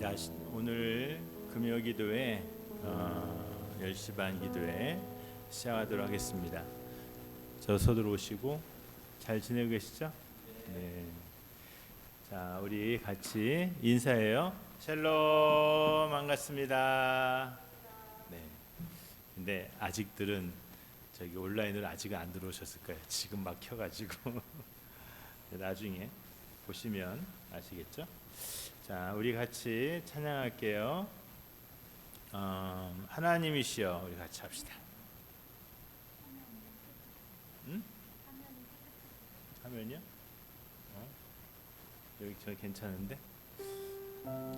자, 오늘 금요 기도회 10시 반 기도회 시작하도록 하겠습니다. 저서 들어오시고 잘 지내고 계시죠? 네. 자, 우리 같이 인사해요. 샬롬, 반갑습니다. 네. 근데 아직들은 저기 온라인으로 아직 안 들어오셨을 거예요. 지금 막 켜가지고 나중에 보시면 아시겠죠? 자, 우리 같이 찬양할게요. 하나님이시여, 우리 같이 합시다. 응? 화면이요? 여기 저 괜찮은데?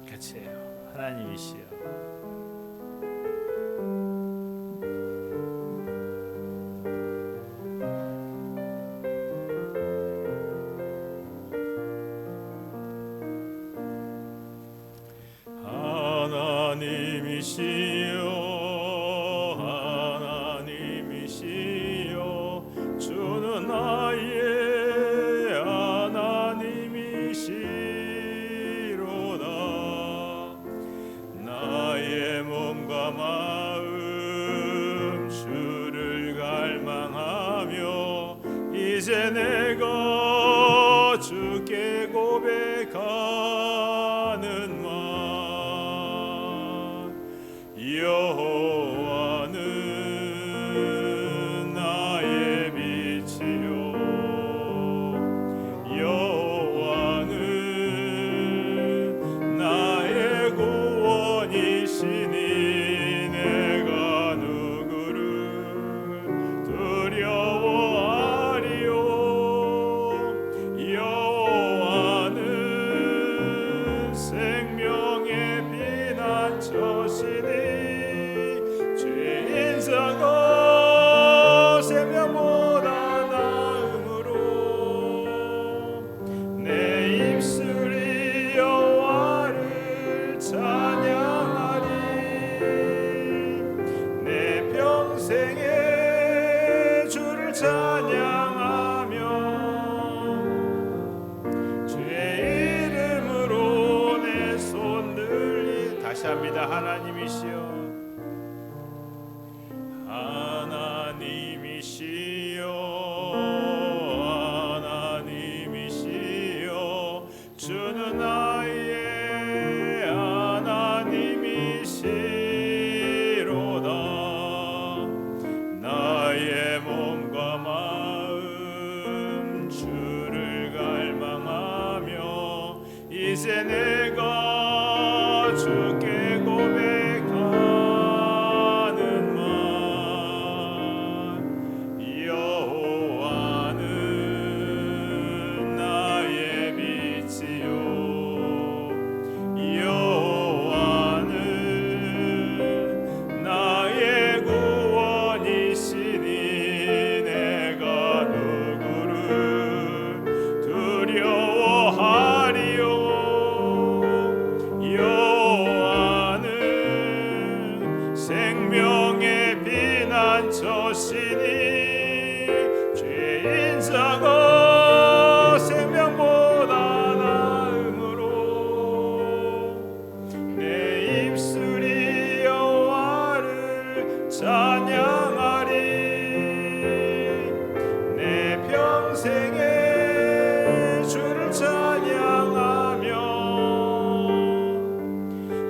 같이 해요. 하나님이시여. 하나님이시여 주는 나의 하나님이시로다. 나의 몸과 마음 주를 갈망하며 이제 내가 주께 고백하는 말 여호와는 나의 빛이요 여호와는 나의 구원이시니 내가 누구를 두려워하리요. 여호와는 생명의 피난처시니 생명보다 나음으로 내 입술이 여호와를 찬양하리. 내 평생에 주를 찬양하며 주의 이름으로 내 손 들리. 다시 합니다. 하나님이시여 하나님이시여 주는 나의 하나님이시로다. 나의 몸과 마음 주를 갈망하며 이제 내가 주께 고백하는 말 여호와는 나의 빛이요 여호와는 나의 구원이시니 내가 누구를 두려워하리요. 여호와는 생명의 피난처시니 죄인 사가 생명보다 나음으로 내 입술이 여호와를 찬양하리. 내 평생에 주를 찬양하며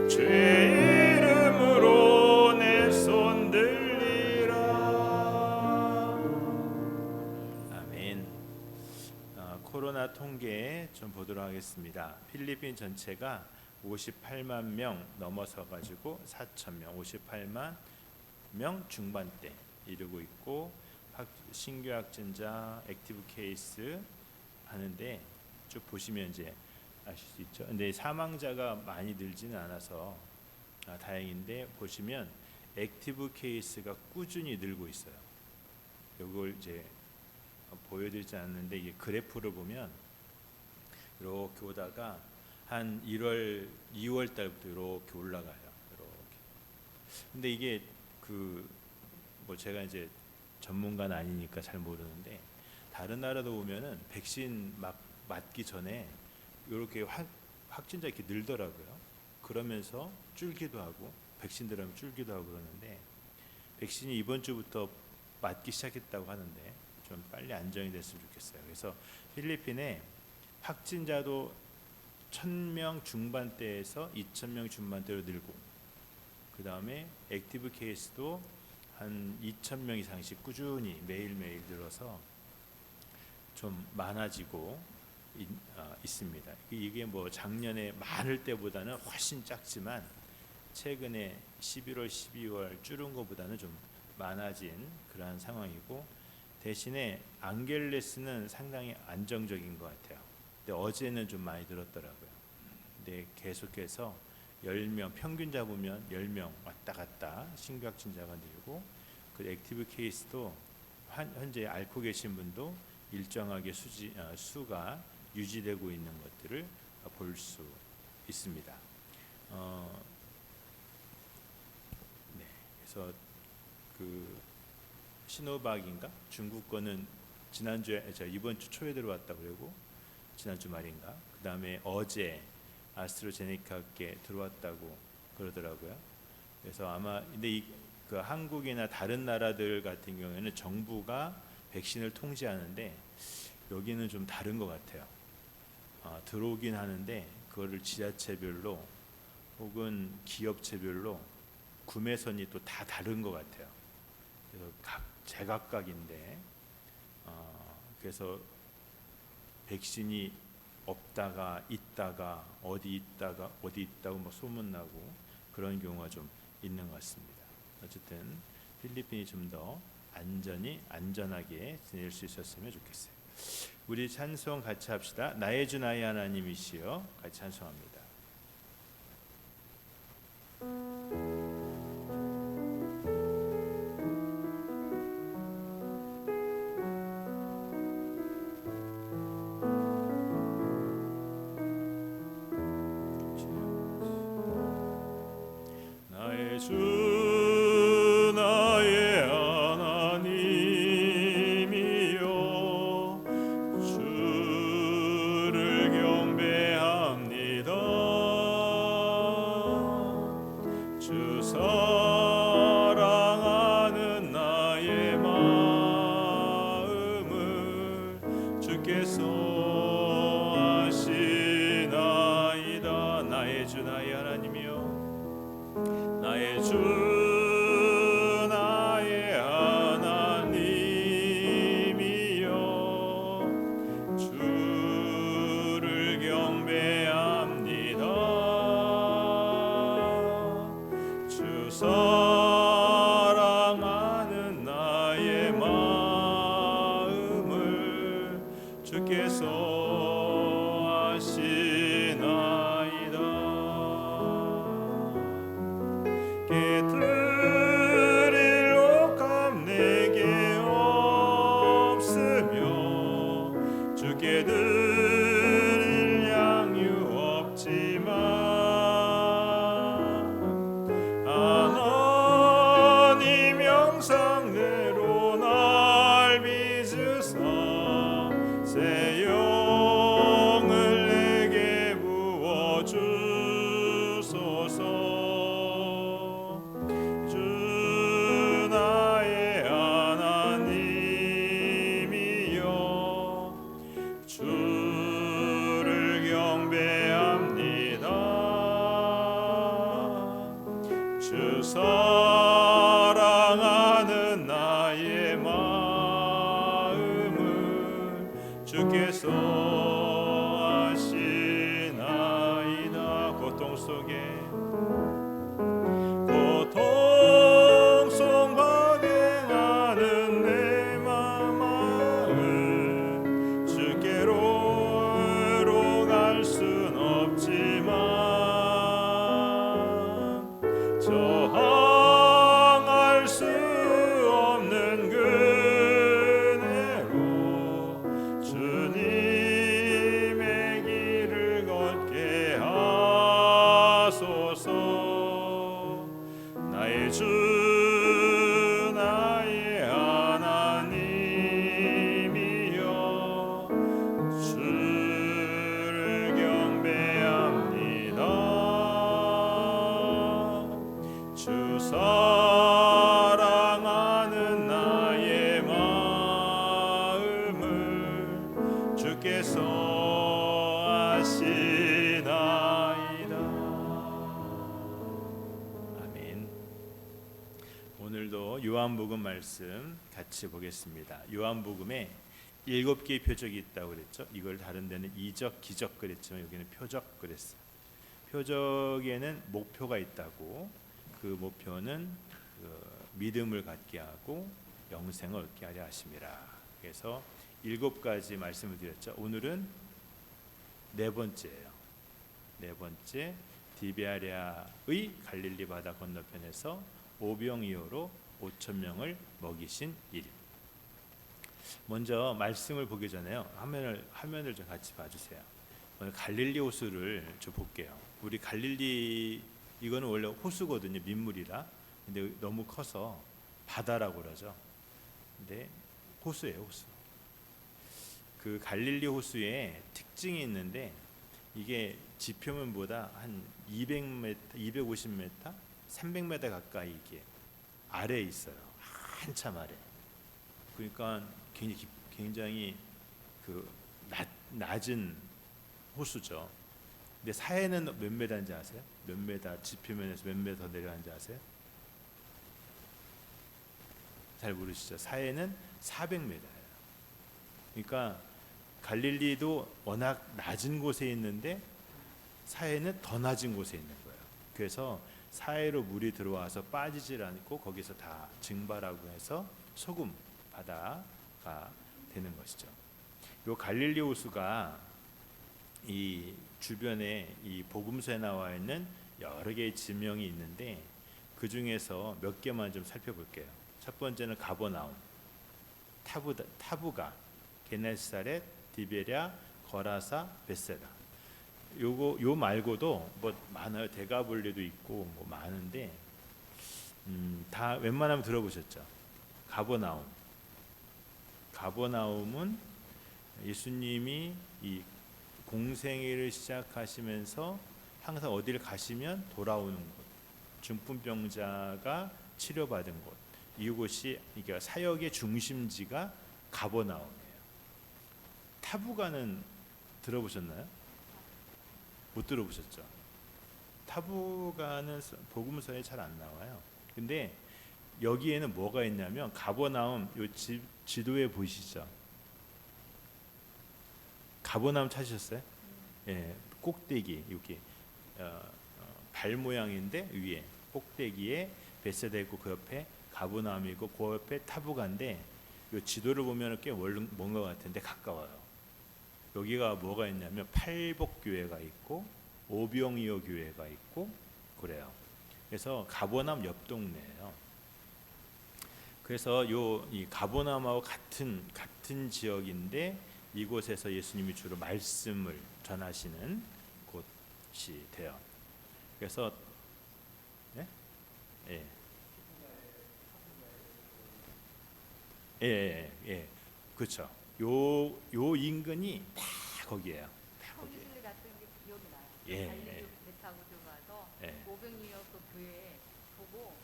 주의 이름으로 내 손 들리라. 아멘. 코로나 통계 좀 보도록 하겠습니다. 필리핀 전체가 58만 명 넘어서 가지고 4,000명, 58만 명 중반대 이르고 있고 신규 확진자, 액티브 케이스 하는데 쭉 보시면 이제 아실 수 있죠. 근데 사망자가 많이 늘지는 않아서 다행인데 보시면 액티브 케이스가 꾸준히 늘고 있어요. 이걸 이제 보여드리지 않는데 이게 그래프를 보면 이렇게 오다가 한 1월, 2월 달부터 이렇게 올라가요. 이렇게. 근데 이게 뭐 제가 이제 전문가는 아니니까 잘 모르는데 다른 나라도 보면은 백신 막 맞기 전에 이렇게 확진자 이렇게 늘더라고요. 그러면서 줄기도 하고 백신 들어가면 줄기도 하고 그러는데 백신이 이번 주부터 맞기 시작했다고 하는데 좀 빨리 안정이 됐으면 좋겠어요. 그래서 필리핀에 확진자도 1000명 중반대에서 2000명 중반대로 늘고 그 다음에 액티브 케이스도 한 2000명 이상씩 꾸준히 매일매일 늘어서 좀 많아지고 있습니다. 이게 뭐 작년에 많을 때보다는 훨씬 작지만 최근에 11월, 12월 줄은 것보다는 좀 많아진 그러한 상황이고 대신에 앙겔레스는 상당히 안정적인 것 같아요. 근데 어제는 좀 많이 늘었더라고요. 근데 계속해서 10명 평균 잡으면 10명 왔다 갔다 신규 확진자가 늘고 그 액티브 케이스도 현재 앓고 계신 분도 일정하게 수가 유지되고 있는 것들을 볼 수 있습니다. 네, 그래서 그 시노박인가 중국 거는 지난주에 이번 주 초에 들어왔다 그러고 지난주 말인가 그 다음에 어제 아스트라제네카께 들어왔다고 그러더라고요. 그래서 아마 근데 그 한국이나 다른 나라들 같은 경우에는 정부가 백신을 통제하는데 여기는 좀 다른 것 같아요. 들어오긴 하는데 그거를 지자체별로 혹은 기업체별로 구매선이 또 다 다른 것 같아요. 그래서 제각각인데 그래서 백신이 없다가 있다가 어디 있다고 뭐 소문나고 그런 경우가 좀 있는 것 같습니다. 어쨌든 필리핀이 좀 더 안전하게 지낼 수 있었으면 좋겠어요. 우리 찬송 같이 합시다. 나의 주 나의 하나님이시여 같이 찬송합니다. 나의 주 사랑하는 나의 마음을 주께서 아시나이다. 고통 속에 방행하는 내 마음을 주께로 갈 순 없지만 저항할 수 없는 그네로 주님의 길을 걷게 하소서. 주께서 하시나이다. 아멘. 오늘도 요한복음 말씀 같이 보겠습니다. 요한복음에 7개의 표적이 있다고 그랬죠. 이걸 다른 데는 이적, 기적 그랬지만 여기는 표적 그랬어요. 표적에는 목표가 있다고, 그 목표는 믿음을 갖게 하고 영생을 얻게 하려 하심이라. 그래서 7가지 말씀을 드렸죠. 오늘은 네 번째예요. 네 번째, 디베아리아의 갈릴리 바다 건너편에서 오병이어로 5,000명을 먹이신 일. 먼저 말씀을 보기 전에요. 화면을 좀 같이 봐주세요. 오늘 갈릴리 호수를 좀 볼게요. 우리 갈릴리, 이거는 원래 호수거든요. 민물이라. 근데 너무 커서 바다라고 그러죠. 근데 호수예요, 호수. 그 갈릴리 호수에 특징이 있는데, 이게 지표면보다 한 200m, 250m, 300m 가까이 이게 아래에 있어요. 한참 아래. 그러니까 굉장히 그 낮은 호수죠. 근데 사해는 몇 메다인지 아세요? 몇 메다, 지표면에서 몇 메다 더 내려가는지 아세요? 잘 모르시죠? 사해는 400m예요. 그러니까 갈릴리도 워낙 낮은 곳에 있는데 사해는 더 낮은 곳에 있는 거예요. 그래서 사해로 물이 들어와서 빠지질 않고 거기서 다 증발하고 해서 소금 바다가 되는 것이죠. 이 갈릴리 호수가 이 주변에 이 복음서에 나와 있는 여러 개의 지명이 있는데, 그 중에서 몇 개만 좀 살펴볼게요. 첫 번째는 가버나움, 타부가, 게네사렛, 디베랴, 거라사, 베세다. 요 말고도 뭐 많아요. 데가볼리도 있고 뭐 많은데 다 웬만하면 들어보셨죠. 가버나움은 예수님이 이 공생애를 시작하시면서 항상 어디를 가시면 돌아오는 곳, 중풍병자가 치료받은 곳, 이곳이 그러니까 사역의 중심지가 가버나움이에요. 타부가는 들어보셨나요? 못 들어보셨죠? 타부가는 복음서에 잘 안 나와요. 근데 여기에는 뭐가 있냐면, 가버나움, 요 지도에 보이시죠? 가버나움 찾으셨어요? 예, 꼭대기 여기 발 모양인데 위에 꼭대기에 베세다 있고 그 옆에 가버나움이고 그 옆에 타부가인데, 요 지도를 보면 꽤 먼 것 같은데 가까워요. 여기가 뭐가 있냐면 팔복교회가 있고 오병이어 교회가 있고 그래요. 그래서 가버나움 옆 동네예요. 그래서 이 가버나움하고 같은 지역인데, 이곳에서 예수님이 주로 말씀을 전하시는 곳이 돼요. 그래서 네? 예, 그렇죠. 요 인근이 다 거기예요. 다 거기. 성실리 같은 게 기억이 나요. 예. 배 타고 들어가서 오병이어 그 교회 보고,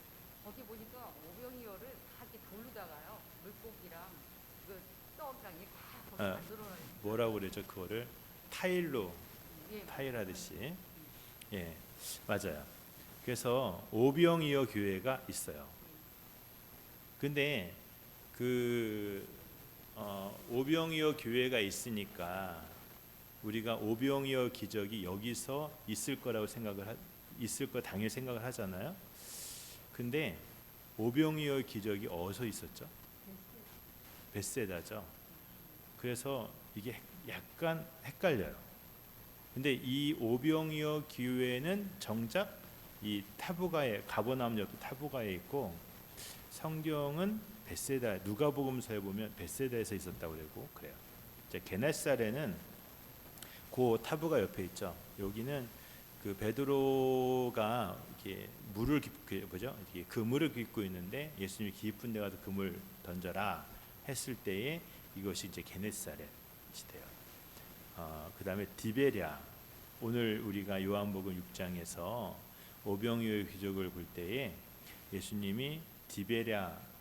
거기 보니까 오병이어를 다 이렇게 돌로다가요, 물고기랑 그 떡이랑 이게 다 거기 만들어놔요. 뭐라고 그러죠? 그거를 타일로 타일하듯이. 예, 맞아요. 그래서 오병이어 교회가 있어요. 근데 그 오병이어 교회가 있으니까 우리가 오병이어 기적이 여기서 있을 거라고 있을 거 당연히 생각을 하잖아요. 근데 오병이어 기적이 어디서 있었죠? 베세다죠. 그래서 이게 약간 헷갈려요. 근데 이 오병이어 교회는 정작 이 타부가에, 가버나움 옆 타부가에 있고, 성경은 베세다, 누가복음서에 보면 베세다에서 있었다고 그래요. 이제 게네사렛은 그 타부가 옆에 있죠. 여기는 그 베드로가 이렇게 물을 이렇게 그물을 깃고 있는데, 예수님이 깊은 데 가서 그물 던져라 했을 때에 이것이 이제 게네사렛이 돼요. 그 다음에 디베랴, 오늘 우리가 요한복음 6장에서 오병이어의 기적을 볼 때에 예수님이 디베랴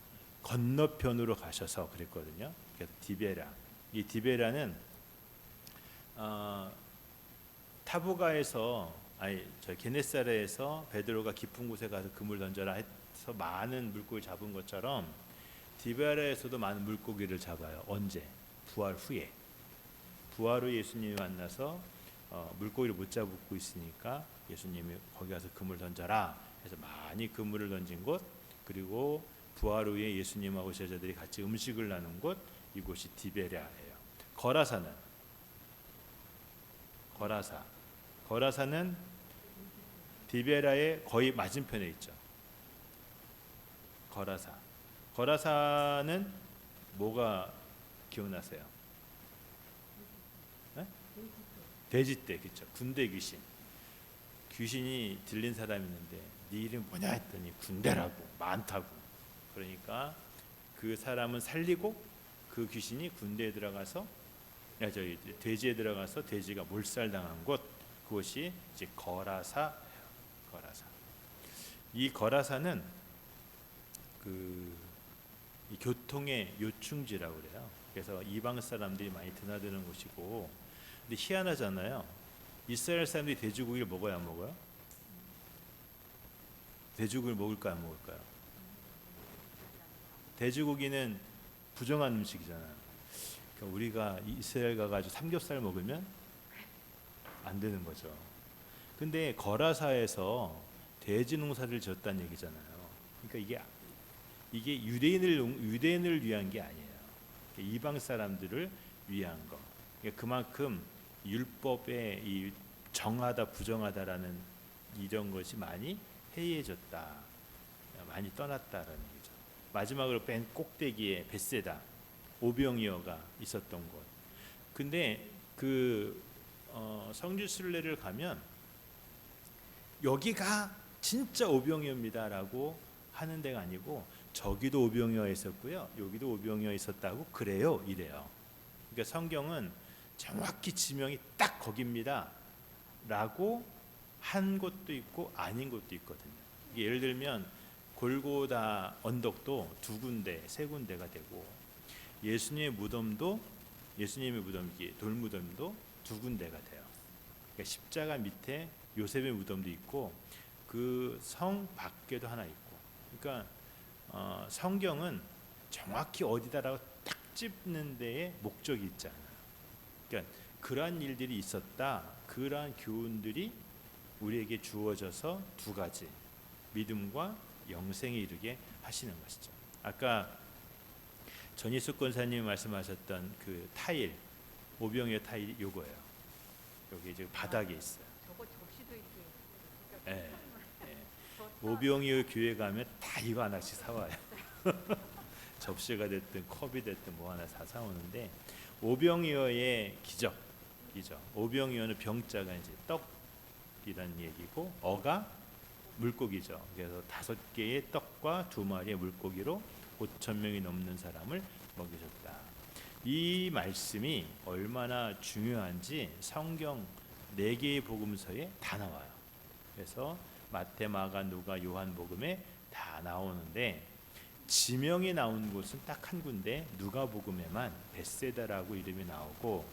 건너편으로 가셔서 그랬거든요. 그래서 디베랴, 이 디베랴는 타보가에서 아니 저 게네사렛에서 베드로가 깊은 곳에 가서 그물 던져라 해서 많은 물고기 잡은 것처럼 디베라에서도 많은 물고기를 잡아요. 언제? 부활 후에. 부활 후에 예수님이 만나서 물고기를 못 잡고 있으니까 예수님이 거기 가서 그물 던져라 해서 많이 그물을 던진 곳, 그리고 부활 후에 예수님하고 제자들이 같이 음식을 나눈 곳, 이곳이 디베랴예요. 거라사는 디베라의 거의 맞은편에 있죠. 거라사는 뭐가 기억나세요? 네? 돼지떼, 그렇죠. 군대 귀신이 들린 사람이 있는데 네 이름 뭐냐 했더니 군대라고, 많다고. 그러니까 그 사람은 살리고 그 귀신이 군대에 들어가서 돼지에 들어가서 돼지가 몰살당한 곳, 그것이 이제 거라사예요. 이 거라사는 이 교통의 요충지라고 그래요. 그래서 이방 사람들이 많이 드나드는 곳이고, 근데 희한하잖아요. 이스라엘 사람들이 돼지고기를 먹어야 안 먹어요? 돼지고기를 먹을까요, 안 먹을까요? 돼지고기는 부정한 음식이잖아요. 그러니까 우리가 이스라엘 가가지고 삼겹살 먹으면 안 되는 거죠. 근데 거라사에서 돼지 농사를 지었다는 얘기잖아요. 그러니까 이게 유대인을 위한 게 아니에요. 이방 사람들을 위한 거. 그러니까 그만큼 율법에 이 정하다 부정하다라는 이런 것이 많이 해이해졌다, 많이 떠났다라는 얘기죠. 마지막으로 맨 꼭대기에 벳세다, 오병이어가 있었던 곳. 근데 성지순례를 가면 여기가 진짜 오병이어입니다라고 하는 데가 아니고, 저기도 오병이어 있었고요, 여기도 오병이어 있었다고 그래요, 이래요. 그러니까 성경은 정확히 지명이 딱 거기입니다 라고 한 곳도 있고 아닌 곳도 있거든요. 예를 들면 골고다 언덕도 두 군데, 세 군데가 되고, 예수님의 무덤도 돌무덤도 두 군데가 돼요. 그러니까 십자가 밑에 요셉의 무덤도 있고 그 성 밖에도 하나 있고. 그러니까 성경은 정확히 어디다라고 딱 찝는 데에 목적이 있지 않아요. 그러니까 그러한 일들이 있었다, 그러한 교훈들이 우리에게 주어져서 두 가지, 믿음과 영생에 이르게 하시는 것이죠. 아까 전희숙 권사님이 말씀하셨던 그 타일, 오병이어 타일이 요거예요. 여기 이제 바닥에 있어요. 저거 접시도 있고. 예. 오병이어 교회 가면 다 이거 하나씩 사와요. 접시가 됐든 컵이 됐든 뭐 하나 다 사오는데, 오병이어의 기적이죠. 오병이어는 병자가 이제 떡이란 얘기고, 어가 물고기죠. 그래서 5개의 떡과 2마리의 물고기로 5,000명이 넘는 사람을 먹이셨다. 이 말씀이 얼마나 중요한지 성경 4개의 복음서에 다 나와요. 그래서 마태, 마가, 누가, 요한복음에 다 나오는데, 지명이 나온 곳은 딱 한 군데, 누가복음에만 벳세다라고 이름이 나오고,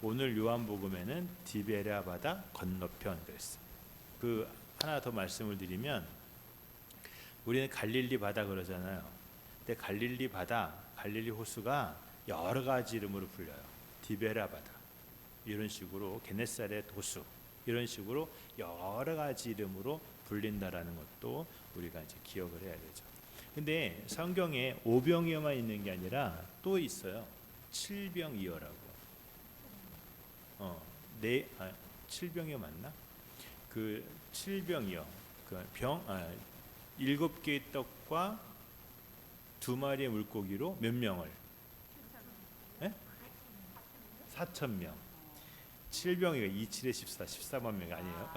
오늘 요한복음에는 디베랴 바다 건너편 그랬어요. 그 하나 더 말씀을 드리면, 우리는 갈릴리 바다 그러잖아요. 근데 갈릴리 바다, 갈릴리 호수가 여러 가지 이름으로 불려요. 디베랴 바다, 이런 식으로 게네사렛 호수, 이런 식으로 여러 가지 이름으로 불린다라는 것도 우리가 이제 기억을 해야 되죠. 근데 성경에 오병이어만 있는 게 아니라 또 있어요. 칠병이어라고. 칠병이어 맞나? 그 칠병이어, 그 7개의 떡과 2마리의 물고기로 몇 명을? 4,000명. 7병이가 27에 14, 14만 명이 아니에요.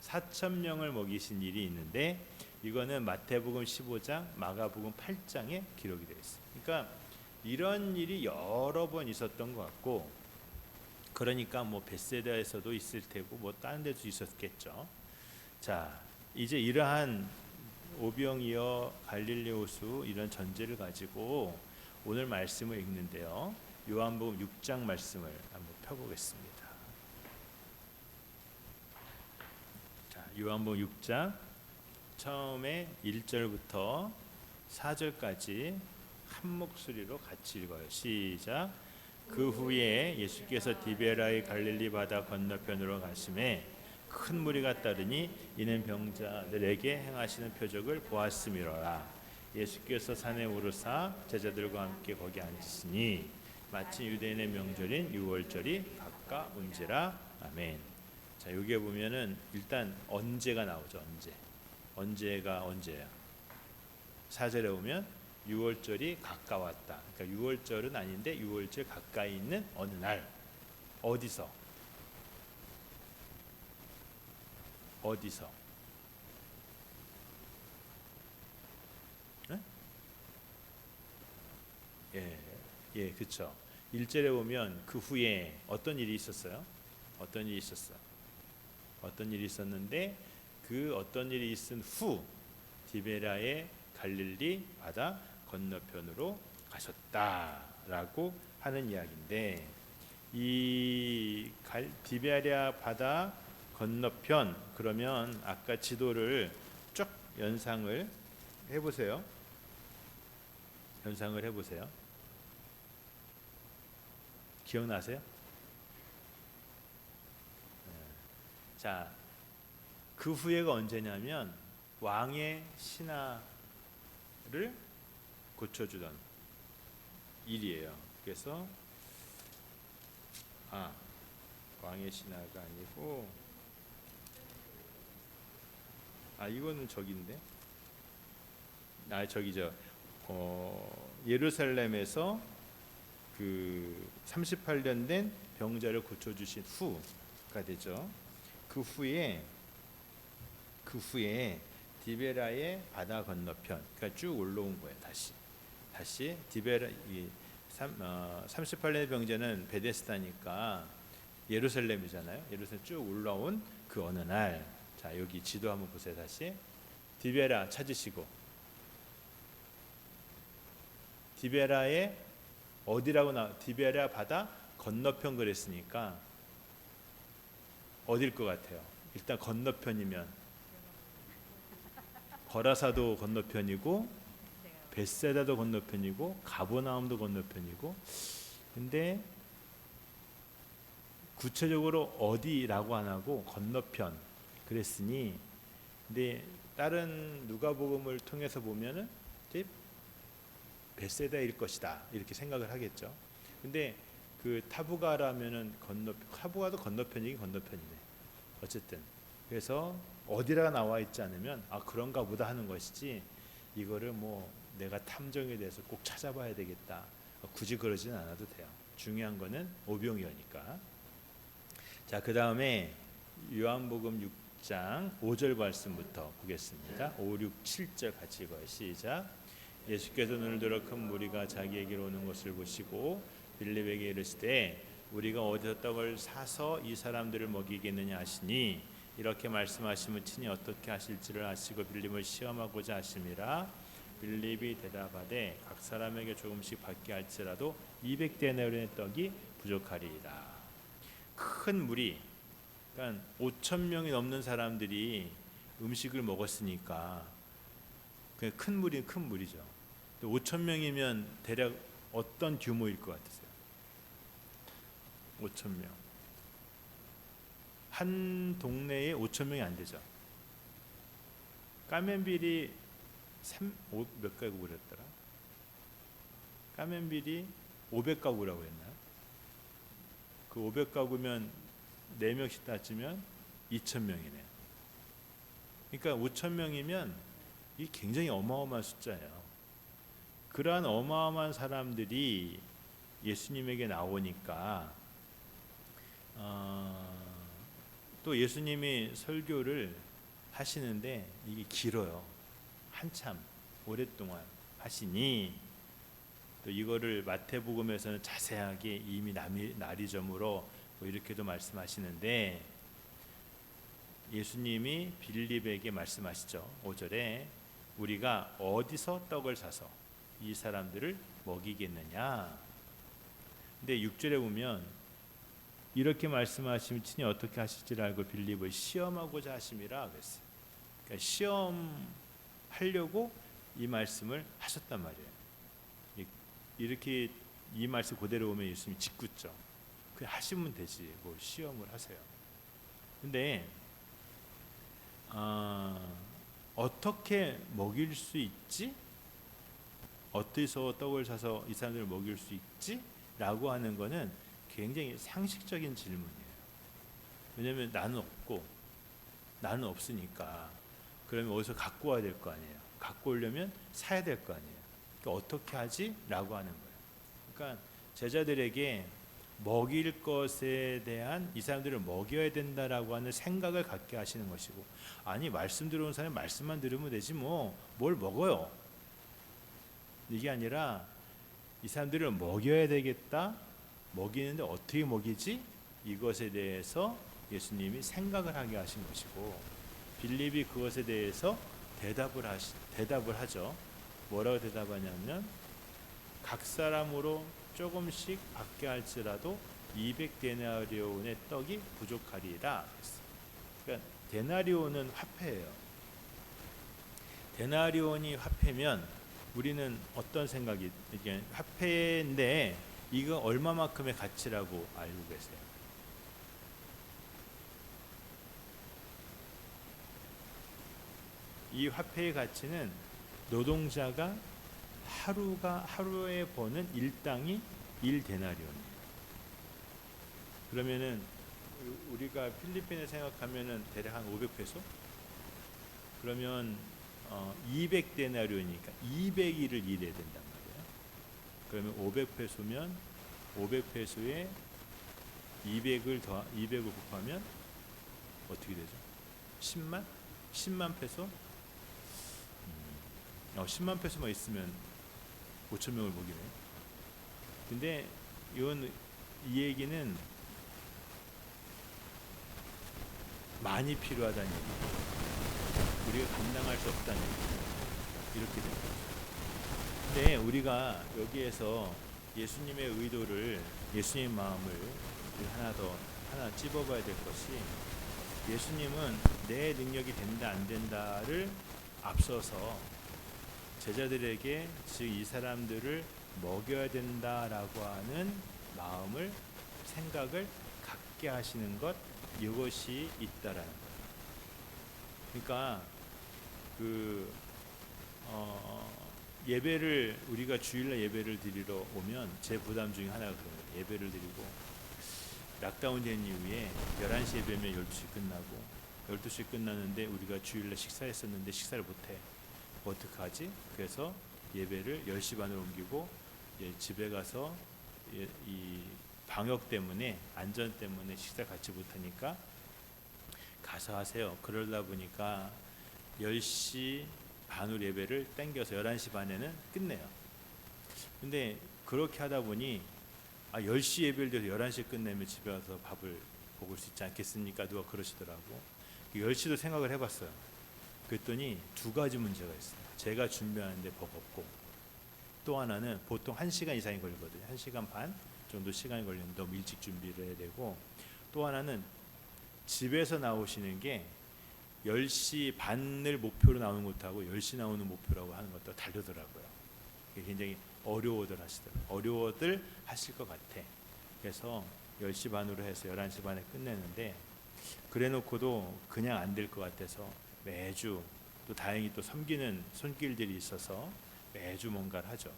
4,000명을 먹이신 일이 있는데, 이거는 마태복음 15장, 마가복음 8장에 기록이 되어 있어요. 그러니까 이런 일이 여러 번 있었던 것 같고, 그러니까 뭐 벳세다에서도 있을 테고 뭐 다른 데도 있었겠죠. 자, 이제 이러한 오병이어, 갈릴리 호수, 이런 전제를 가지고 오늘 말씀을 읽는데요. 요한복음 6장 말씀을 한번 펴보겠습니다. 자, 요한복음 6장 처음에 1절부터 4절까지 한 목소리로 같이 읽어요. 시작. 그 후에 예수께서 디베라의 갈릴리 바다 건너편으로 가심에 큰 무리가 따르니 이는 병자들에게 행하시는 표적을 보았음이로라. 예수께서 산에 오르사 제자들과 함께 거기 앉으시니 마침 유대인의 명절인 유월절이 가까운지라. 아멘. 자, 여기에 보면은 일단 언제가 나오죠. 언제가 언제야? 4절에 오면 유월절이 가까웠다. 그러니까 유월절은 아닌데 유월절 가까이 있는 어느 날. 어디서? 예, 그렇죠. 1절에 보면 그 후에 어떤 일이 있었어요? 어떤 일이 있었는데 그 어떤 일이 있은 후 디베라의 갈릴리 바다 건너편으로 가셨다라고 하는 이야기인데, 이 디베라 바다 건너편, 그러면 아까 지도를 쭉 연상을 해보세요. 기억나세요? 자, 그 후에가 언제냐면 왕의 신하를 고쳐주던 일이에요. 그래서 왕의 신하가 아니고 이거는 저기인데 저기죠. 예루살렘에서 그 38년 된 병자를 고쳐주신 후가 되죠. 그 후에 디베라의 바다 건너편, 그러니까 쭉 올라온 거예요. 다시 디베라 38년의 병자는 베데스다니까 예루살렘이잖아요. 예루살렘 쭉 올라온 그 어느 날, 자 여기 지도 한번 보세요. 다시 디베라 찾으시고, 디베라의 어디라고 디베라 바다 건너편 그랬으니까 어딜 것 같아요? 일단 건너편이면 거라사도 건너편이고 벳세다도 건너편이고 가버나움도 건너편이고, 근데 구체적으로 어디라고 안 하고 건너편 그랬으니, 근데 다른 누가복음을 통해서 보면은 벳세다일 것이다 이렇게 생각을 하겠죠. 근데 그 타부가라면은 타부가도 건너편이긴 건너편이네. 어쨌든 그래서 어디라 나와 있지 않으면 그런가 보다 하는 것이지, 이거를 뭐 내가 탐정에 대해서 꼭 찾아봐야 되겠다, 굳이 그러지는 않아도 돼요. 중요한 거는 오병이어니까. 자, 그 다음에 요한복음 6장 5절 말씀부터 보겠습니다. 5, 6, 7절 같이 읽어요. 시작. 예수께서 눈을 들어 큰 무리가 자기에게로 오는 것을 보시고 빌립에게 이르시되 우리가 어디서 떡을 사서 이 사람들을 먹이겠느냐 하시니, 이렇게 말씀하시면 친히 어떻게 하실지를 아시고 빌립을 시험하고자 하심이라. 빌립이 대답하되 각 사람에게 조금씩 받게 할지라도 200데나리온의 떡이 부족하리이다. 큰 무리, 그러니까 5,000명이 넘는 사람들이 음식을 먹었으니까 그냥 큰 무리죠. 5,000명이면 대략 어떤 규모일 것 같으세요? 5,000명. 한 동네에 5,000명이 안 되죠. 까멘빌이 몇 가구를 했더라? 까멘빌이 500가구라고 했나요? 그 500가구면 4명씩 따지면 2,000명이네요. 그러니까 5,000명이면 이 굉장히 어마어마한 숫자예요. 그러한 어마어마한 사람들이 예수님에게 나오니까 또 예수님이 설교를 하시는데 이게 길어요. 한참 오랫동안 하시니, 또 이거를 마태복음에서는 자세하게 이미 나리점으로 뭐 이렇게도 말씀하시는데, 예수님이 빌립에게 말씀하시죠. 5절에 우리가 어디서 떡을 사서 이 사람들을 먹이겠느냐. 근데 6절에 보면 이렇게 말씀하시면 친히 어떻게 하실지를 알고 빌립을 시험하고자 하심이라 그랬어요. 그러니까 시험하려고 이 말씀을 하셨단 말이에요. 이렇게 이 말씀 그대로 오면 예수님이 짓궂죠. 그냥 하시면 되지 뭐 시험을 하세요. 근데 어떻게 먹일 수 있지? 어디서 떡을 사서 이 사람들을 먹일 수 있지? 라고 하는 거는 굉장히 상식적인 질문이에요. 왜냐하면 나는 없으니까 그러면 어디서 갖고 와야 될 거 아니에요. 갖고 오려면 사야 될 거 아니에요. 그러니까 어떻게 하지? 라고 하는 거예요. 그러니까 제자들에게 먹일 것에 대한 이 사람들을 먹여야 된다라고 하는 생각을 갖게 하시는 것이고, 아니 말씀 들어온 사람이 말씀만 들으면 되지 뭐 뭘 먹어요. 이게 아니라 이 사람들을 먹여야 되겠다. 먹이는데 어떻게 먹이지? 이것에 대해서 예수님이 생각을 하게 하신 것이고, 빌립이 그것에 대해서 대답을 하죠. 뭐라고 대답하냐면 각 사람으로 조금씩 받게 할지라도 200데나리온의 떡이 부족하리라. 그러니까 데나리온은 화폐예요. 데나리온이 화폐면 우리는 어떤 생각이, 이게 화폐인데 이거 얼마만큼의 가치라고 알고 계세요? 이 화폐의 가치는 노동자가 하루에 버는 일당이 1데나리온이에요. 그러면은 우리가 필리핀에 생각하면은 대략 한 500페소? 그러면 200데나리온이니까 200일을 일해야 된단 말이에요. 그러면 500페소면 500페소에 200을 곱하면 어떻게 되죠? 10만 페소? 10만 페소만 있으면 5천 명을 먹이네. 근데 이 얘기는 많이 필요하다는 얘기예요. 우리가 감당할 수 없다는 얘기예요. 이렇게 됩니다. 근데 우리가 여기에서 예수님의 의도를, 예수님의 마음을 하나 찝어봐야 될 것이, 예수님은 내 능력이 된다 안 된다를 앞서서 제자들에게, 즉 이 사람들을 먹여야 된다라고 하는 마음을, 생각을 갖게 하시는 것, 이것이 있다라는 거예요. 그러니까 예배를, 우리가 주일날 예배를 드리러 오면 제 부담 중에 하나가 그런 거예요. 예배를 드리고 락다운 된 이후에 11시 예배면 12시 끝나고, 12시 끝나는데 우리가 주일날 식사했었는데 식사를 못해. 어떡하지? 그래서 예배를 10시 반으로 옮기고 집에 가서 이 방역 때문에, 안전 때문에 식사 같이 못하니까 가서 하세요. 그러다 보니까 10시 반으로 예배를 땡겨서 11시 반에는 끝내요. 근데 그렇게 하다 보니 10시 예배를 드려서 11시에 끝내면 집에 가서 밥을 먹을 수 있지 않겠습니까? 누가 그러시더라고. 10시도 생각을 해봤어요. 그랬더니 두 가지 문제가 있어요. 제가 준비하는데 버겁고, 또 하나는 보통 1시간 이상이 걸리거든요. 1시간 반 정도 시간이 걸리는데 너무 일찍 준비를 해야 되고, 또 하나는 집에서 나오시는 게 10시 반을 목표로 나오는 것하고 10시 나오는 목표라고 하는 것도 다르더라고요. 굉장히 어려워들 하실 것 같아. 그래서 10시 반으로 해서 11시 반에 끝내는데, 그래 놓고도 그냥 안 될 것 같아서 매주, 또 다행히 또 섬기는 손길들이 있어서 매주 뭔가를 하죠.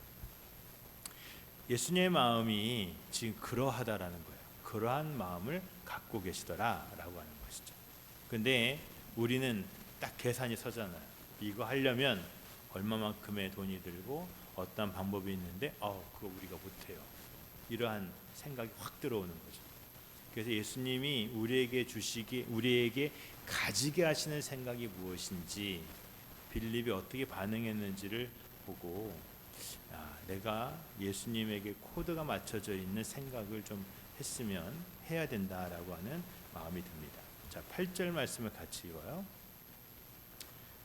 예수님의 마음이 지금 그러하다라는 거예요. 그러한 마음을 갖고 계시더라라고 하는 것이죠. 근데 우리는 딱 계산이 서잖아요. 이거 하려면 얼마만큼의 돈이 들고 어떤 방법이 있는데 그거 우리가 못해요. 이러한 생각이 확 들어오는 거죠. 그래서 예수님이 우리에게 가지게 하시는 생각이 무엇인지, 빌립이 어떻게 반응했는지를 보고, 내가 예수님에게 코드가 맞춰져 있는 생각을 좀 해야 된다라고 하는 마음이 듭니다. 자, 8절 말씀을 같이 읽어요.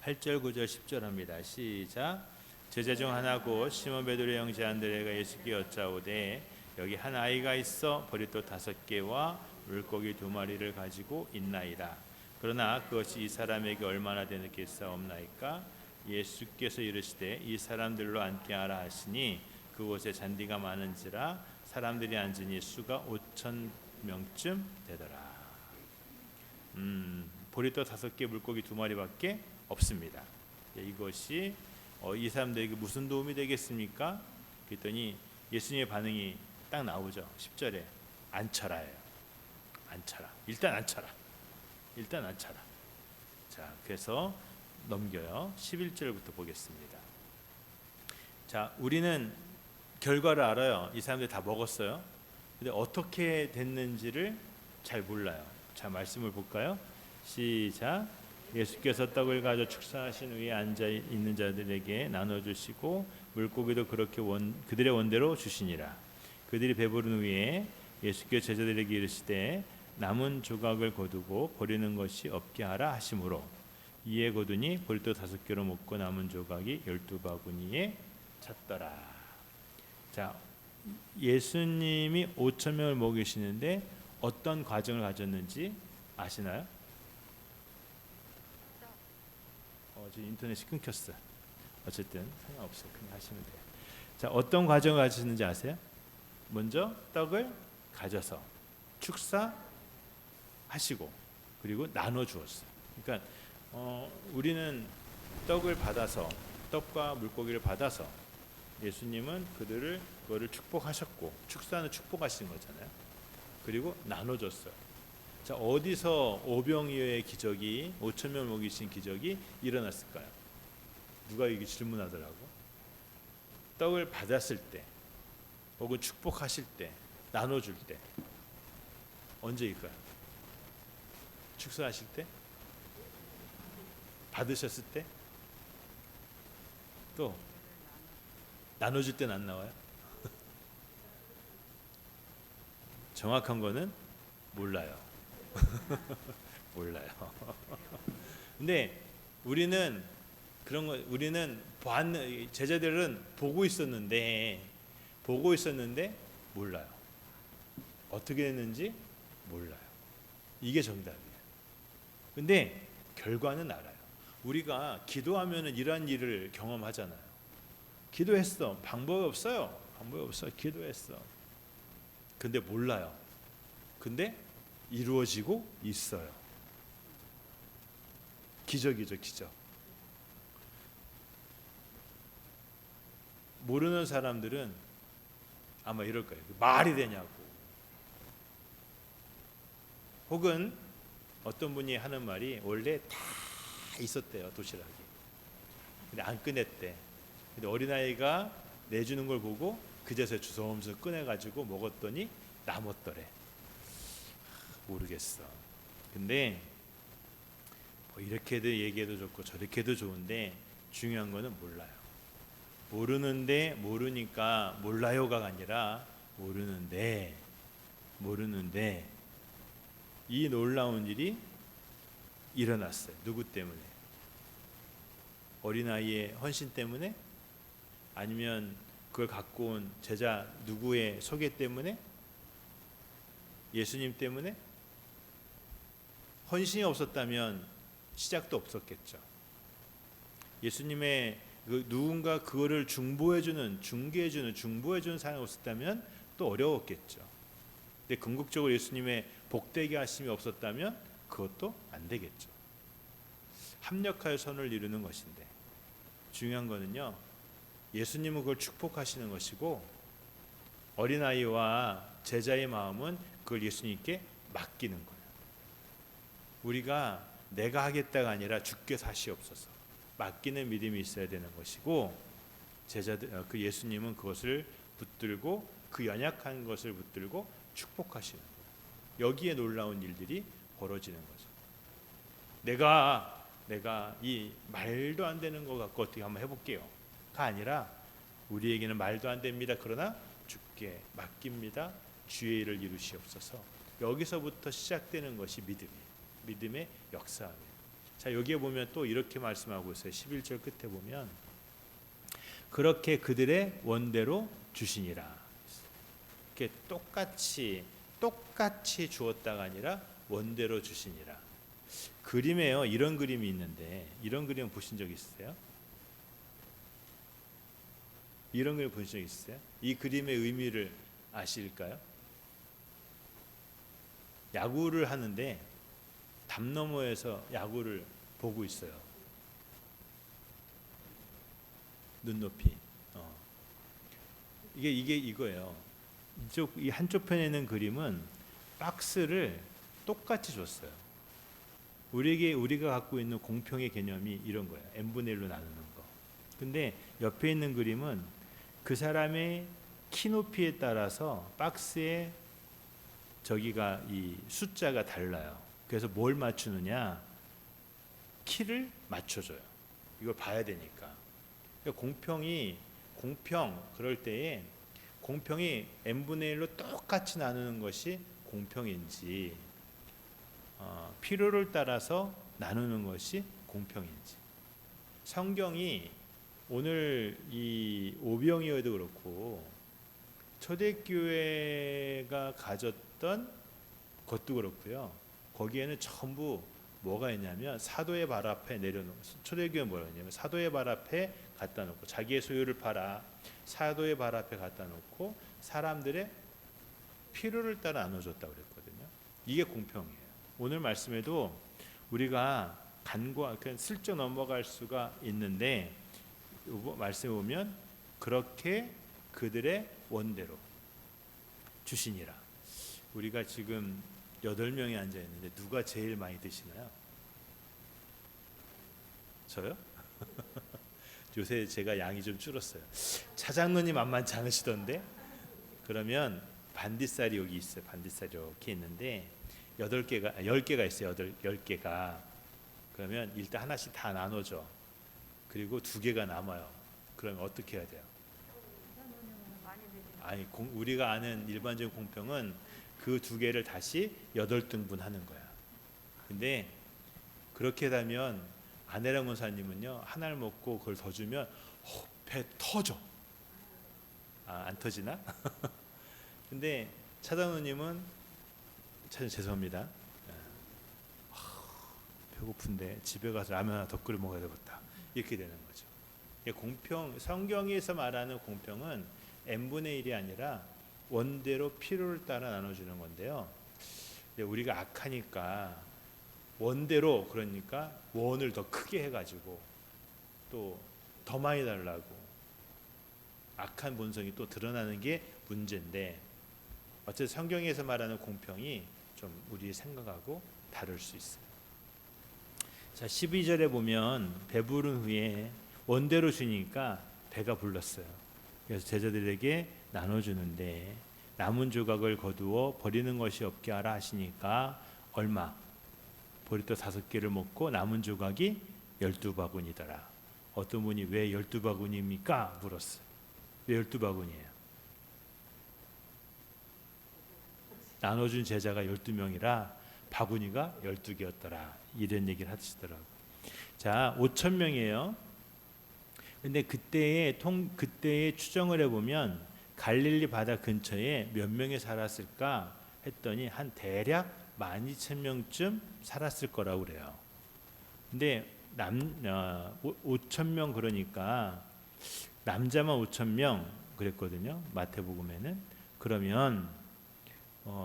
8절 9절 10절 합니다. 시작. 제자 중 하나고 시몬 베드로의 형제 안드레가 예수께 여짜오되 여기 한 아이가 있어 보리떡 5개와 물고기 2마리를 가지고 있나이다. 그러나 그것이 이 사람에게 얼마나 되겠사옵나이까? 예수께서 이르시되 이 사람들로 앉게 하라 하시니 그곳에 잔디가 많은지라 사람들이 앉으니 수가 5천 명쯤 되더라. 보리떡 5개, 물고기 2마리밖에 없습니다. 이것이 이 사람들에게 무슨 도움이 되겠습니까? 그랬더니 예수님의 반응이 딱 나오죠. 10절에 안 쳐라예요. 안 쳐라. 일단 안 쳐라. 일단 안 쳐라. 자, 그래서 넘겨요. 11절부터 보겠습니다. 자, 우리는 결과를 알아요. 이 사람들 다 먹었어요. 근데 어떻게 됐는지를 잘 몰라요. 자, 말씀을 볼까요? 시작. 예수께서 떡을 가져 축사하신 위에 앉아 있는 자들에게 나눠 주시고 물고기도 그렇게 그들의 원대로 주시니라. 그들이 배부른 후에 예수께서 제자들에게 이르시되 남은 조각을 거두고 버리는 것이 없게 하라 하심으로 이에 거두니 보리떡 5개로 먹고 남은 조각이 12바구니에 찼더라. 자, 예수님이 5천 명을 먹이시는데 어떤 과정을 가졌는지 아시나요? 지금 인터넷이 끊겼어. 어쨌든 상관없어요. 그냥 하시면 돼요. 자, 어떤 과정을 가지셨는지 아세요? 먼저 떡을 가져서 축사하시고 그리고 나눠 주었어요. 그러니까 우리는 떡을 받아서 떡과 물고기를 받아서 예수님은 그거를 축복하셨고 축사는 축복하신 거잖아요. 그리고 나눠 줬어요. 자, 어디서 오병이어의 기적이 5천 명을 먹이신 기적이 일어났을까요? 누가 이게 질문하더라고. 떡을 받았을 때 혹은 축복하실 때 나눠줄 때 언제일까요? 축사하실 때? 받으셨을 때? 또 나눠줄 때는 안 나와요? 정확한 거는 몰라요. 몰라요. 근데 우리는 그런 거 제자들은 보고 있었는데 몰라요. 어떻게 됐는지 몰라요. 이게 정답이에요. 근데 결과는 알아요. 우리가 기도하면은 이러한 일을 경험하잖아요. 기도했어. 방법이 없어요. 기도했어. 근데 몰라요. 근데 이루어지고 있어요. 기적이죠, 기적. 모르는 사람들은 아마 이럴 거예요. 말이 되냐고. 혹은 어떤 분이 하는 말이 원래 다 있었대요, 도시락이. 근데 안 꺼냈대. 근데 어린아이가 내주는 걸 보고 그제서 주섬주섬 꺼내가지고 먹었더니 남았더래. 모르겠어. 근데 뭐 이렇게도 얘기해도 좋고 저렇게도 좋은데 중요한 거는 몰라요. 모르는데 모르니까 몰라요가 아니라 모르는데 이 놀라운 일이 일어났어요. 누구 때문에? 어린아이의 헌신 때문에? 아니면 그걸 갖고 온 제자 누구의 소개 때문에? 예수님 때문에? 헌신이 없었다면 시작도 없었겠죠. 예수님의 누군가 그거를 중보해주는 사람이 없었다면 또 어려웠겠죠. 근데 궁극적으로 예수님의 복되게 하심이 없었다면 그것도 안 되겠죠. 합력하여 선을 이루는 것인데 중요한 거는요. 예수님은 그걸 축복하시는 것이고 어린아이와 제자의 마음은 그걸 예수님께 맡기는 거예요. 우리가 내가 하겠다가 아니라 주께서 하시옵소서 맡기는 믿음이 있어야 되는 것이고 그 예수님은 그것을 붙들고 그 연약한 것을 붙들고 축복하시는 거예요. 여기에 놀라운 일들이 벌어지는 거죠. 내가 이 말도 안 되는 것 같고 어떻게 한번 해볼게요 가 아니라 우리에게는 말도 안 됩니다. 그러나 주께 맡깁니다. 주의 일을 이루시옵소서. 여기서부터 시작되는 것이 믿음의 역사예요. 자, 여기에 보면 또 이렇게 말씀하고 있어요. 11절 끝에 보면 그렇게 그들의 원대로 주시니라. 이렇게 똑같이 주었다가 아니라 원대로 주시니라. 그림에요. 이런 그림이 있는데 이런 그림 보신 적 있으세요? 이런 그림 보신 적 있으세요? 이 그림의 의미를 아실까요? 야구를 하는데 담 너머에서 야구를 보고 있어요. 눈높이. 이게 이거예요. 이 한쪽 편에 있는 그림은 박스를 똑같이 줬어요. 우리가 갖고 있는 공평의 개념이 이런 거예요. n분의 1로 나누는 거. 근데 옆에 있는 그림은 그 사람의 키 높이에 따라서 박스에 저기가 이 숫자가 달라요. 그래서 뭘 맞추느냐? 키를 맞춰줘요. 이걸 봐야 되니까. 그러니까 공평 그럴 때에 공평이 n분의 1로 똑같이 나누는 것이 공평인지 필요를 따라서 나누는 것이 공평인지. 성경이 오늘 이 오병이어도 그렇고 초대교회가 가졌던 것도 그렇고요. 거기에는 전부 뭐가 있냐면 사도의 발 앞에 내려놓고, 초대교회 뭐라 했냐면 사도의 발 앞에 갖다 놓고, 자기의 소유를 팔아 사도의 발 앞에 갖다 놓고 사람들의 필요를 따라 나눠줬다고 그랬거든요. 이게 공평이에요. 오늘 말씀에도 우리가 그냥 슬쩍 넘어갈 수가 있는데 말씀에 보면 그렇게 그들의 원대로 주시니라. 우리가 지금 8명이 앉아 있는데 누가 제일 많이 드시나요? 저요? 요새 제가 양이 좀 줄었어요. 차장로님 만만치 않으시던데. 그러면 반딧살이 여기 있어요. 반딧살이 이렇게 있는데 10개가 있어요. 10개가. 그러면 일단 하나씩 다 나눠줘. 그리고 2개가 남아요. 그러면 어떻게 해야 돼요? 아니, 우리가 아는 일반적인 공평은 그 2개를 다시 8등분 하는 거야. 근데 그렇게 되면 아내랑 원사님은요, 하나를 먹고 그걸 더 주면 배 터져. 안 터지나? 근데 차장로님은 죄송합니다. 배고픈데 집에 가서 라면 하나 더 끓여 먹어야 되겠다. 이렇게 되는 거죠. 공평, 성경에서 말하는 공평은 n분의 1이 아니라 원대로 필요를 따라 나눠주는 건데요. 우리가 악하니까 원대로, 그러니까 원을 더 크게 해가지고 또 더 많이 달라고 악한 본성이 또 드러나는 게 문제인데, 어쨌든 성경에서 말하는 공평이 좀 우리의 생각하고 다를 수 있어요. 자, 12절에 보면 배부른 후에 원대로 주니까 배가 불렀어요. 그래서 제자들에게 나눠주는데 남은 조각을 거두어 버리는 것이 없게 하라 하시니까 얼마? 보리떡 5개를 먹고 남은 조각이 12바구니더라. 어떤 분이 왜 12바구니입니까? 물었어요. 왜 12바구니예요? 나눠준 제자가 12명이라 바구니가 12개였더라. 이런 얘기를 하시더라고요. 자, 5,000명이에요. 근데 그때의 추정을 해보면 갈릴리 바다 근처에 몇 명이 살았을까 했더니 한 대략 12,000명쯤 살았을 거라고 그래요. 근데 5,000명, 그러니까 남자만 5,000명 그랬거든요. 마태복음에는. 그러면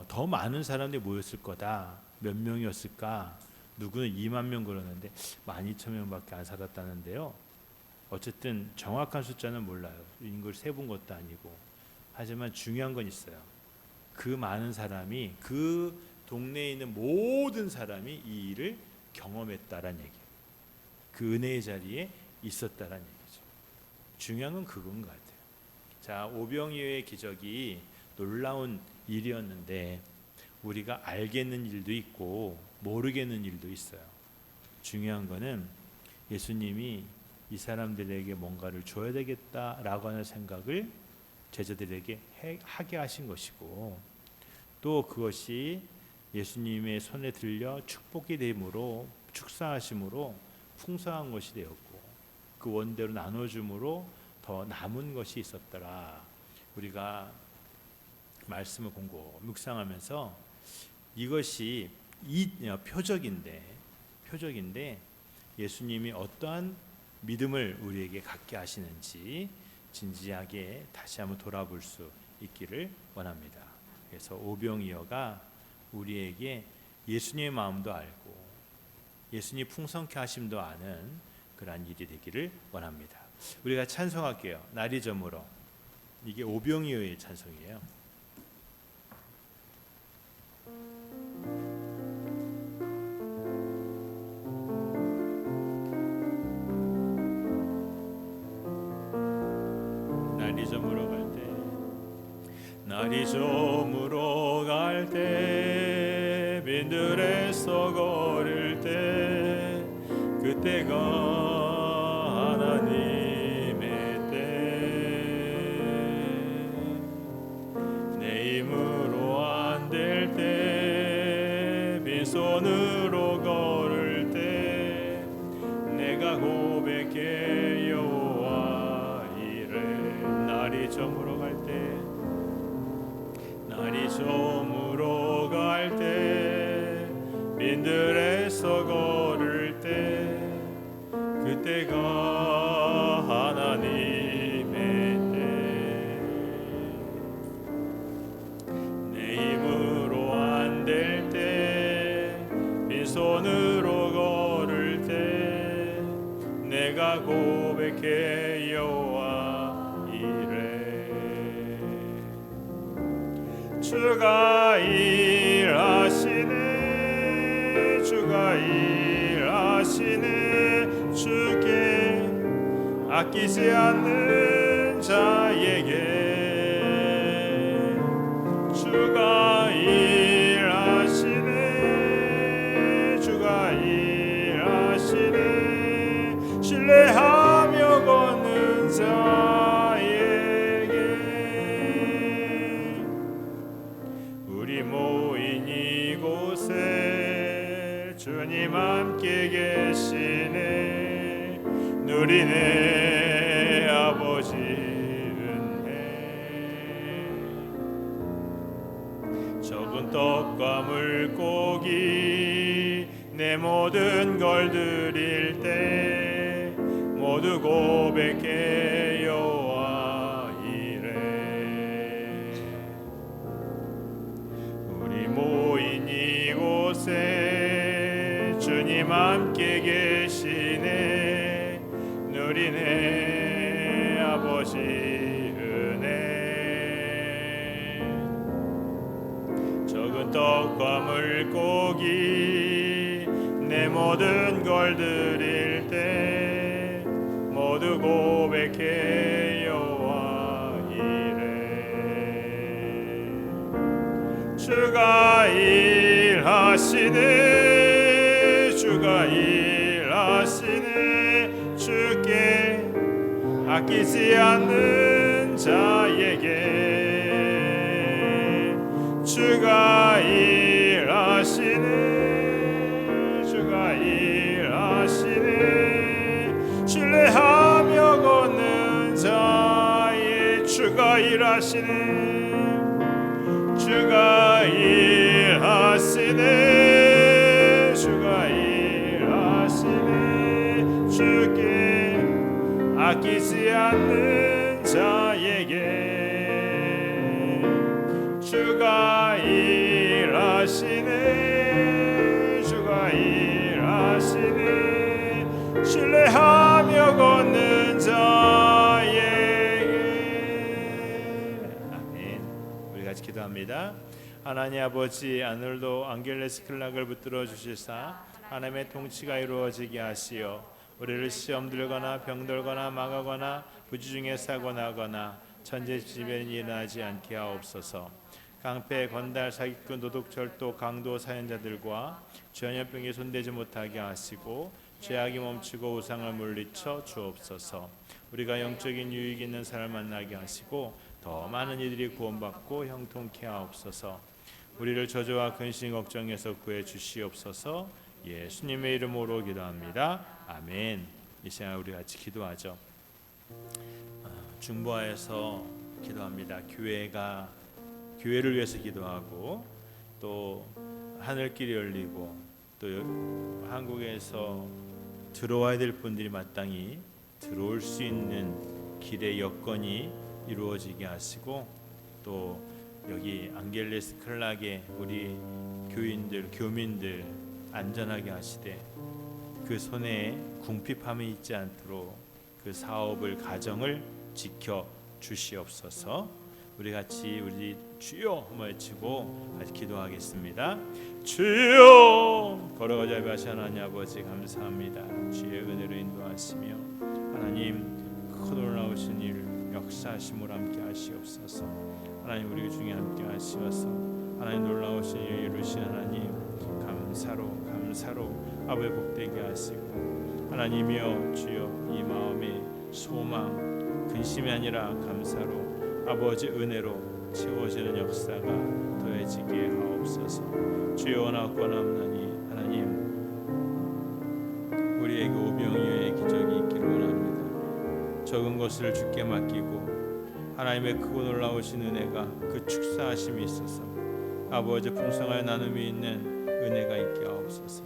더 많은 사람들이 모였을 거다. 몇 명이었을까? 누구는 2만 명 그러는데 12,000명밖에 안 살았다는데요. 어쨌든 정확한 숫자는 몰라요. 이걸 세본 것도 아니고. 하지만 중요한 건 있어요. 그 많은 사람이, 그 동네에 있는 모든 사람이 이 일을 경험했다라는 얘기예요. 그 은혜의 자리에 있었다라는 얘기죠. 중요한 건 그건 것 같아요. 자, 오병이어의 기적이 놀라운 일이었는데 우리가 알겠는 일도 있고 모르겠는 일도 있어요. 중요한 거는 예수님이 이 사람들에게 뭔가를 줘야 되겠다라고 하는 생각을 제자들에게 하게 하신 것이고, 또 그것이 예수님의 손에 들려 축복이 됨으로, 축사하심으로 풍성한 것이 되었고, 그 원대로 나눠줌으로 더 남은 것이 있었더라. 우리가 말씀을 공고 묵상하면서 이것이 이 표적인데 예수님이 어떠한 믿음을 우리에게 갖게 하시는지 진지하게 다시 한번 돌아볼 수 있기를 원합니다. 그래서 오병이어가 우리에게 예수님의 마음도 알고 예수님 풍성케 하심도 아는 그러한 일이 되기를 원합니다. 우리가 찬송할게요. 날이 저물어. 이게 오병이어의 찬송이에요. 날이 저물어 갈 때, 날이 저물어 갈 때, 빈들에서 걸을 때, 그때가 하나님의 때, 내 힘으로 안 될 때, 빈손으로 걸을 때, 내가 고백해 여호와 이래. 날이 저물어 갈 때, 날이 저물어 갈 때, 빈들에서 걸을 때, 그때가 하나님의 때, 내 힘으로 안 될 때, 빈손으로 걸을 때, 내가 고백해 여호와 이래. 주가 일하시네, 주가 일하시네, 주께 아끼지 않는 자에게 주가 일하시네, 주가 일하시네, 신뢰하며 걷는 자에게. 우리 모인 이곳에 주님 함께 계시네, 누리네 아버지 은혜. 적은 떡과 물고기 내 모든 걸 드릴 때, 모두 고백해 여호와 이래. 우리 모인 이곳에 주님 함께 계시네, 누리네 아버지 은혜. 적은 떡과 물고기 내 모든 걸 드릴 때, 모두 고백해 여호와 이래. 주가 일하시네, 주가 일하시네, 주께 아끼지 않는 자에게 주가 일하시네, 주가 일하시네, 신뢰하며 걷는 자의 주가 일하시네, 주가 일하시네, 주가 일하시네, 주께 아끼지 않는 자에게 주가 일하시네, 주가 일하시네, 신뢰하며 걷는 자에게. 아멘. 우리 같이 기도합니다. 하나님 아버지, 오늘도 안겔레스 클락을 붙들어 주시사 하나님의 통치가 이루어지게 하시어 우리를 시험 들거나 병들거나 망하거나 부지 중에 사고 나거나 천재지변이 일어나지 않게 하옵소서. 깡패, 건달, 사기꾼, 도둑절도, 강도, 사연자들과 전염병에 손대지 못하게 하시고 죄악이 멈추고 우상을 물리쳐 주옵소서. 우리가 영적인 유익 있는 삶을 만나게 하시고 더 많은 이들이 구원받고 형통케 하옵소서. 우리를 저주와 근심 걱정에서 구해 주시옵소서. 예수님의 이름으로 기도합니다. 아멘. 이 시간 우리 같이 기도하죠. 교회를 위해서 기도하고 또 하늘길이 열리고 또 한국에서 들어와야 될 분들이 마땅히 들어올 수 있는 길의 여건이 이루어지게 하시고 또 여기 앙겔레스 클락에 우리 교인들 교민들 안전하게 하시되 그 손에 궁핍함이 있지 않도록 그 사업을 가정을 지켜 주시옵소서. 우리 같이 우리 주여 한번 외치고 같이 기도하겠습니다. 주여 걸어가자 하신 하나님 아버지 감사합니다. 주의 은혜로 인도하시며 하나님 큰 놀라우신 일 역사하심으로 함께 하시옵소서. 하나님 우리 중에 함께 하시어서 하나님 놀라우신 일 이루신 하나님 감사로 아버지 복되게 하시고 하나님이여 주여 이 마음의 소망 근심이 아니라 감사로 아버지 은혜로 채워지는 역사가 더해지게 하옵소서. 주여 원하옵나니 하나님 우리에게 오병이어의 기적이 있기를 원합니다. 적은 것을 주께 맡기고 하나님의 크고 놀라우신 은혜가 그 축사하심이 있어서 아버지 풍성하여 나눔이 있는 은혜가 있게 하옵소서.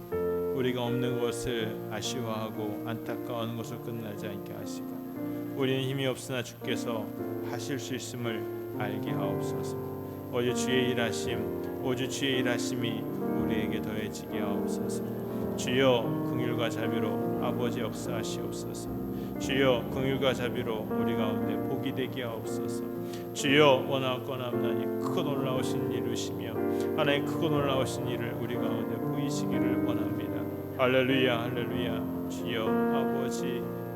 우리가 없는 것을 아쉬워하고 안타까워하는 것을 끝나지 않게 하시고 우리는 힘이 없으나 주께서 하실 수 있음을 알게 하옵소서. 오직 주의 일하심이 우리에게 더해지게 하옵소서. 주여 긍휼과 자비로 아버지 역사하시옵소서. 주여 긍휼과 자비로 우리 가운데 복이 되게 하옵소서. 주여 원하옵나니 크고 놀라우신 일을 이루시며 하나님 크고 놀라우신 일을 우리 가운데 보이시기를 원합니다. 할렐루야 할렐루야. 주여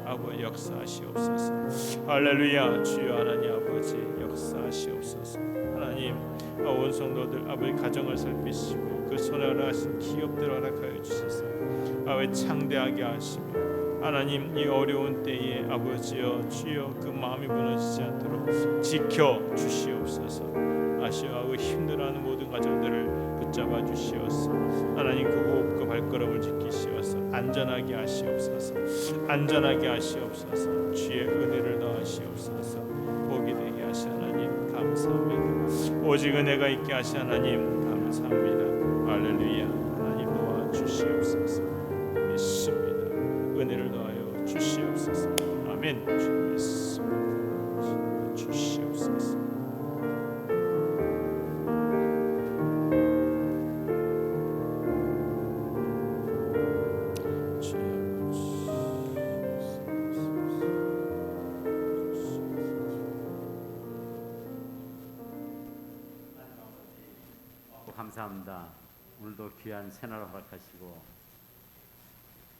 아버지 역사하시옵소서. 할렐루야. 주여 하나님 아버지 역사하시옵소서. 하나님 온 성도들 아버지 가정을 살피시고 그 손에 허락하신 기업들 허락하여 주셔서 아버지 창대하게 하시며 하나님 이 어려운 때에 아버지여 주여 그 마음이 무너지지 않도록 지켜 주시옵소서. 아쉬워하고 힘들어하는 모든 가정들을 붙잡아 주시옵소서. 하나님 그 호흡과 발걸음을 지키시옵소서. 안전하게 하시옵소서. 주의 은혜를 더하시옵소서. 복이 되게 하시 하나님 감사합니다. 오직 은혜가 있게 하시 하나님 감사합니다. 할렐루야. 하나님 도와주시옵소서. 믿습니다. 은혜를 더하여 주시옵소서. 아멘. 주님 믿습니다. 주시옵소서. 감사합니다. 오늘도 귀한 새날을 허락하시고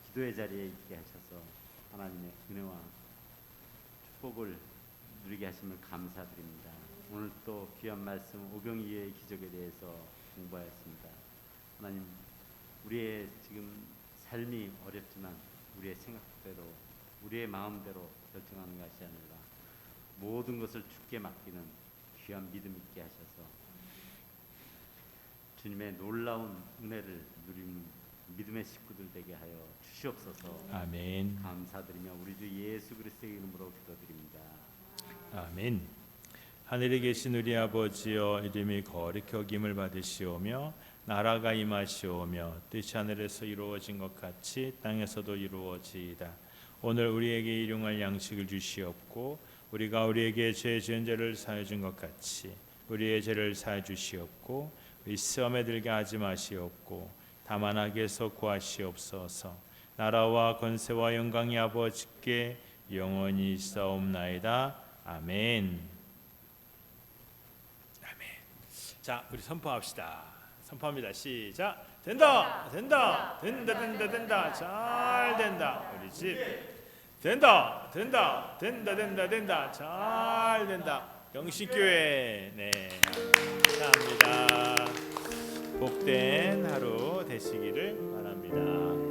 기도의 자리에 있게 하셔서 하나님의 은혜와 축복을 누리게 하심을 감사드립니다. 오늘 또 귀한 말씀 오병이어의 기적에 대해서 공부하였습니다. 하나님 우리의 지금 삶이 어렵지만 우리의 생각대로 우리의 마음대로 결정하는 것이 아니라 모든 것을 주께 맡기는 귀한 믿음 있게 하셔서 주님의 놀라운 은혜를 누리는 믿음의 식구들 되게 하여 주시옵소서. 아멘. 감사드리며 우리 주 예수 그리스도의 이름으로 기도드립니다. 아멘. 하늘에 계신 우리 아버지여 이름이 거룩히 여김을 받으시오며 나라가 임하시오며 뜻이 하늘에서 이루어진 것 같이 땅에서도 이루어지이다. 오늘 우리에게 일용할 양식을 주시옵고 우리가 우리에게 죄 지은 죄를 사하여 준 것 같이 우리의 죄를 사하여 주시옵고 우리 시험에 들게 하지 마시옵고 다만 악에서 구하시옵소서. 나라와 권세와 영광이 아버지께 영원히 있사옵나이다. 아멘. 아멘. 자, 우리 선포합시다. 선포합니다. 시작. 된다. 잘 된다. 우리 집 된다. 잘 된다. 영신교회. 네. 감사합니다. 복된 하루 되시기를 바랍니다.